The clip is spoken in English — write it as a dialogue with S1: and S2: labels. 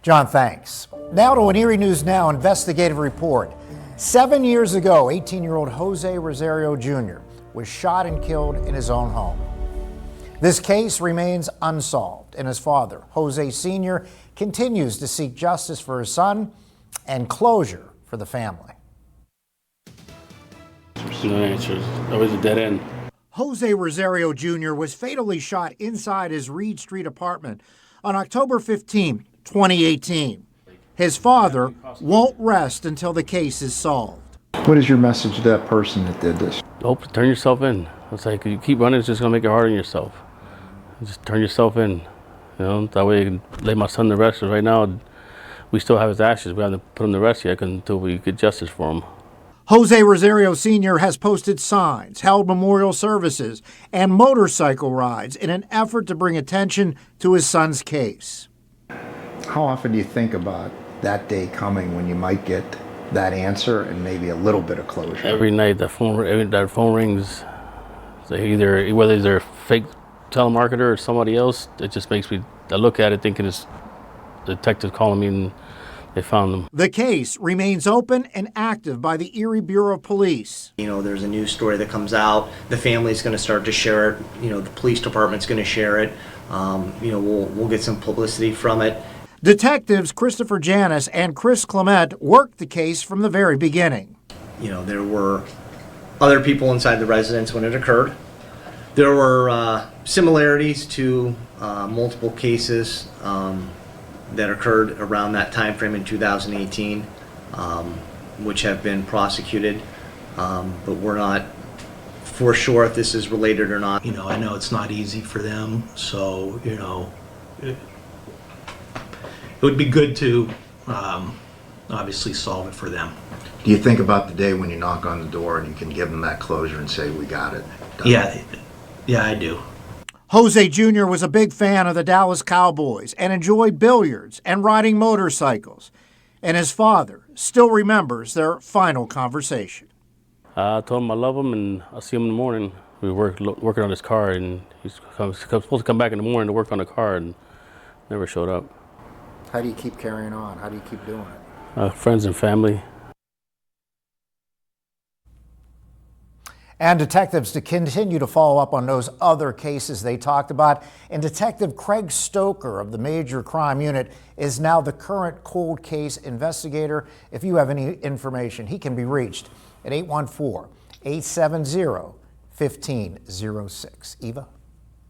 S1: John, thanks. Now to an Erie News Now investigative report. 7 years ago, 18-year-old Jose Rosario Jr. was shot and killed in his own home. This case remains unsolved, and his father, Jose Sr., continues to seek justice for his son and closure for the family.
S2: There's no answers. Always a dead end.
S1: Jose Rosario Jr. was fatally shot inside his Reed Street apartment on October 15, 2018. His father won't rest until the case is solved.
S3: What is your message to that person that did this?
S2: Hope, turn yourself in. It's like you keep running, it's just gonna make it harder on yourself. Just turn yourself in. You know, that way I can lay my son to rest. Because right now, we still have his ashes. We haven't put him to rest yet until we get justice for him.
S1: Jose Rosario Sr. has posted signs, held memorial services, and motorcycle rides in an effort to bring attention to his son's case.
S3: How often do you think about that day coming when you might get that answer and maybe a little bit of closure?
S2: Every night that phone rings. So whether they're fake telemarketer or somebody else, it just makes me, I look at it thinking it's the detective calling me and they found them.
S1: The case remains open and active by the Erie Bureau of Police.
S4: You know, there's a news story that comes out, the family's going to start to share it, you know, the police department's going to share it, you know, we'll get some publicity from it.
S1: Detectives Christopher Janis and Chris Clement worked the case from the very beginning.
S4: You know, there were other people inside the residence when it occurred. There were similarities to multiple cases that occurred around that time frame in 2018, which have been prosecuted, but we're not for sure if this is related or not.
S5: You know, I know it's not easy for them, so, you know, it would be good to obviously solve it for them.
S3: Do you think about the day when you knock on the door and you can give them that closure and say, we got it done?
S5: Yeah, I do.
S1: Jose Jr. was a big fan of the Dallas Cowboys and enjoyed billiards and riding motorcycles. And his father still remembers their final conversation.
S2: I told him I love him and I'll see him in the morning. We were working on his car and he's supposed to come back in the morning to work on the car and never showed up.
S3: How do you keep carrying on? How do you keep doing it?
S2: Friends and family.
S1: And detectives to continue to follow up on those other cases they talked about. And Detective Craig Stoker of the Major Crime Unit is now the current cold case investigator. If you have any information, he can be reached at 814-870-1506. Eva?